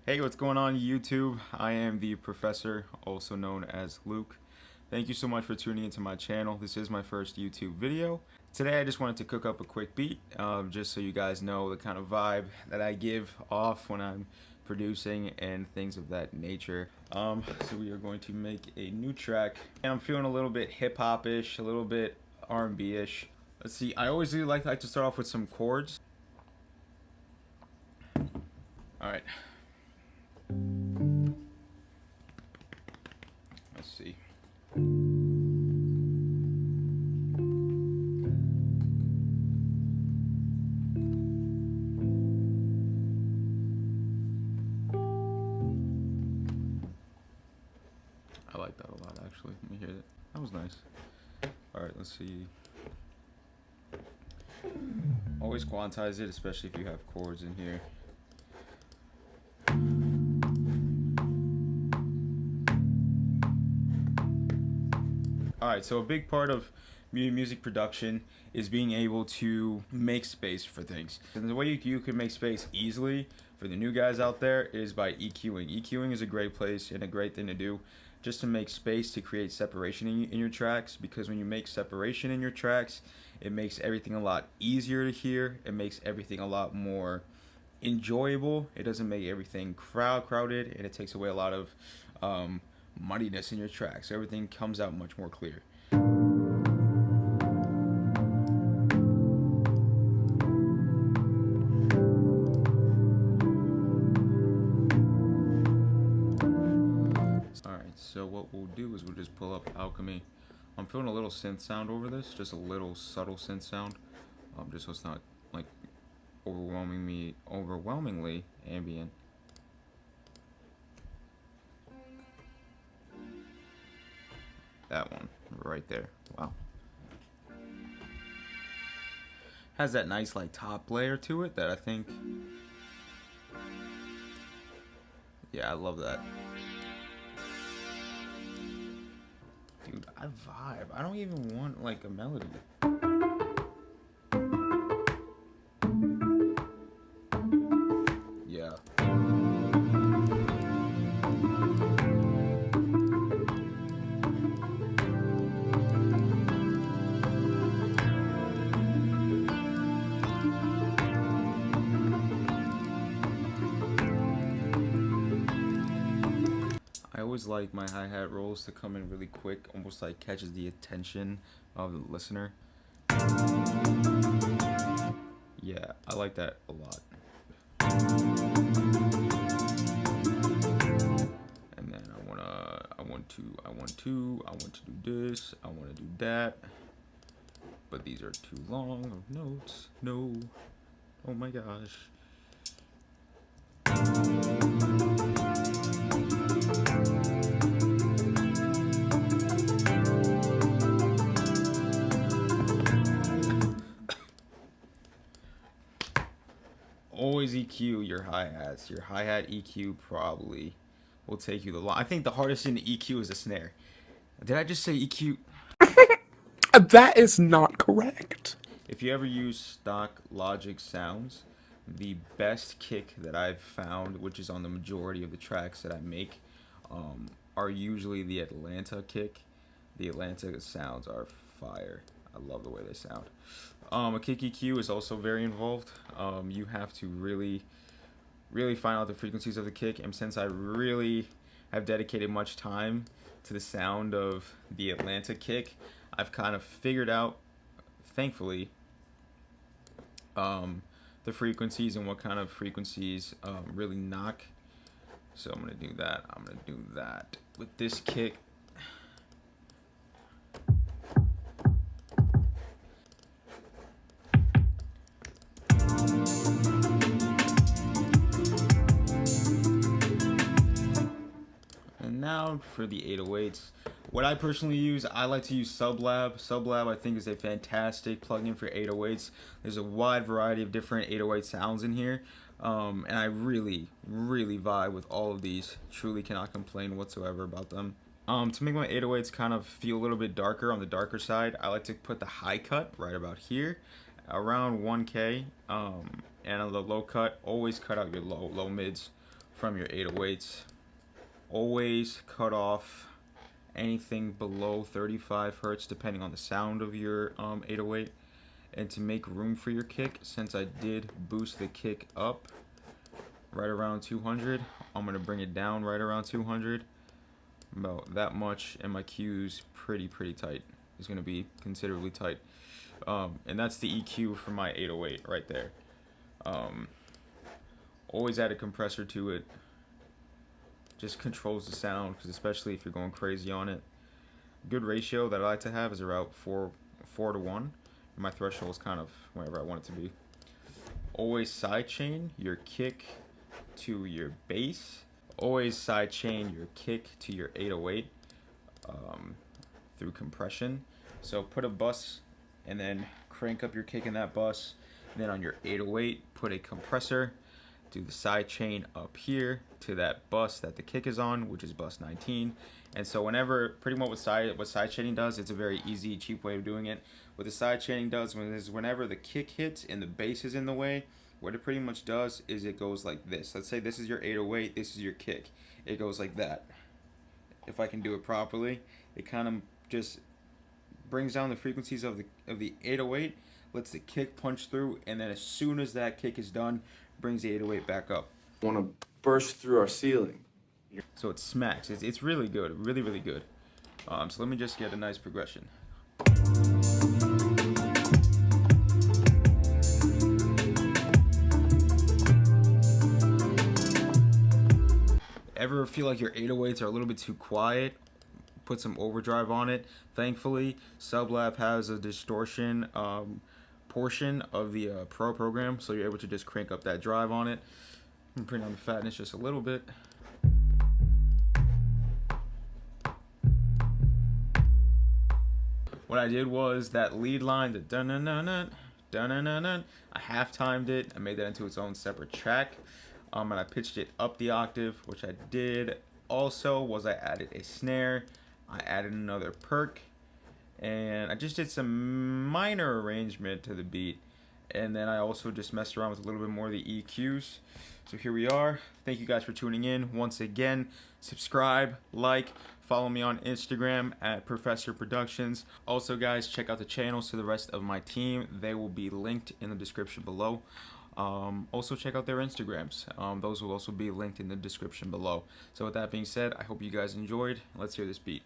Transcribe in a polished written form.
Hey, what's going on YouTube? I am the professor, also known as Luke. Thank you so much for tuning into my channel. This is my first YouTube video. Today I just wanted to cook up a quick beat, just so you guys know the kind of vibe that I give off when I'm producing and things of that nature. So we are going to make a new track, and I'm feeling a little bit hip-hop-ish, a little bit R&B-ish. Let's see, I always do like to start off with some chords. Alright. Let's see. I like that a lot, actually. Let me hear that. That was nice. Alright, let's see. Always quantize it, especially if you have chords in here. Alright, so a big part of music production is being able to make space for things. And the way you can make space easily for the new guys out there is by EQing. EQing is a great place and a great thing to do just to make space to create separation in your tracks, because when you make separation in your tracks, it makes everything a lot easier to hear. It makes everything a lot more enjoyable. It doesn't make everything crowded, and it takes away a lot of muddiness in your tracks. So everything comes out much more clear. Alright, so what we'll do is we'll just pull up Alchemy. I'm feeling a little synth sound over this, just a little subtle synth sound, just so it's not like overwhelmingly ambient. That one right there. Wow. Has that nice like top layer to it that I think, yeah, I love that. Dude, I vibe. I don't even want like a melody. Yeah. I always like my hi-hat rolls to come in really quick, almost like catches the attention of the listener. Yeah, I like that a lot. And then I want to do this, I want to do that. But these are too long of notes. No. Oh my gosh. Always EQ your hi-hats. Your hi-hat EQ probably will take you the long. I think the hardest thing to EQ is the snare. Did I just say EQ? That is not correct. If you ever use stock Logic sounds, the best kick that I've found, which is on the majority of the tracks that I make, are usually the Atlanta kick. The Atlanta sounds are fire. I love the way they sound. A kick EQ is also very involved. You have to really find out the frequencies of the kick, and since I really have dedicated much time to the sound of the Atlanta kick, I've kind of figured out, thankfully, the frequencies and what kind of frequencies really knock. So I'm gonna do that. I'm gonna do that with this kick. And now for the 808s. What I personally use, I like to use SubLab. SubLab I think is a fantastic plugin for 808s. There's a wide variety of different 808 sounds in here. And I really vibe with all of these. Truly cannot complain whatsoever about them. To make my 808s kind of feel a little bit darker on the darker side, I like to put the high cut right about here, around 1K. And on the low cut, always cut out your low mids. from your 808s. Always cut off anything below 35 hertz depending on the sound of your 808. And to make room for your kick, since I did boost the kick up right around 200, I'm going to bring it down right around 200, about that much, and my Q's pretty tight. It's going to be considerably tight. And that's the EQ for my 808 right there. Always add a compressor to it. Just controls the sound, because especially if you're going crazy on it. Good ratio that I like to have is around 4 to 1. My threshold is kind of wherever I want it to be. Always sidechain your kick to your bass. Always sidechain your kick to your 808 through compression. So put a bus and then crank up your kick in that bus. And then on your 808, put a compressor. Do the side chain up here to that bus that the kick is on, which is bus 19. And so whenever, pretty much what side chaining does, it's a very easy, cheap way of doing it. What the side chaining does is whenever the kick hits and the bass is in the way, what it pretty much does is it goes like this. Let's say this is your 808, this is your kick. It goes like that. If I can do it properly, it kind of just brings down the frequencies of the 808, lets the kick punch through, and then as soon as that kick is done, brings the 808 back up. Want to burst through our ceiling. So it smacks. It's really good, really good. So let me just get a nice progression. Ever feel like your 808s are a little bit too quiet? Put some overdrive on it. Thankfully, SubLab has a distortion portion of the Pro program, so you're able to just crank up that drive on it and bring down the fatness just a little bit. What I did was that lead line, the dun-dun-dun-dun, dun-dun-dun-dun, I half-timed it. I made that into its own separate track, and I pitched it up the octave, which I did. Also, was I added a snare, I added another perk, and I just did some minor arrangement to the beat. And then I also just messed around with a little bit more of the EQs. So here we are. Thank you guys for tuning in. Once again, subscribe, like, follow me on Instagram at Professor Productions. Also, guys, check out the channels to the rest of my team. They will be linked in the description below. Also, check out their Instagrams. Those will also be linked in the description below. So with that being said, I hope you guys enjoyed. Let's hear this beat.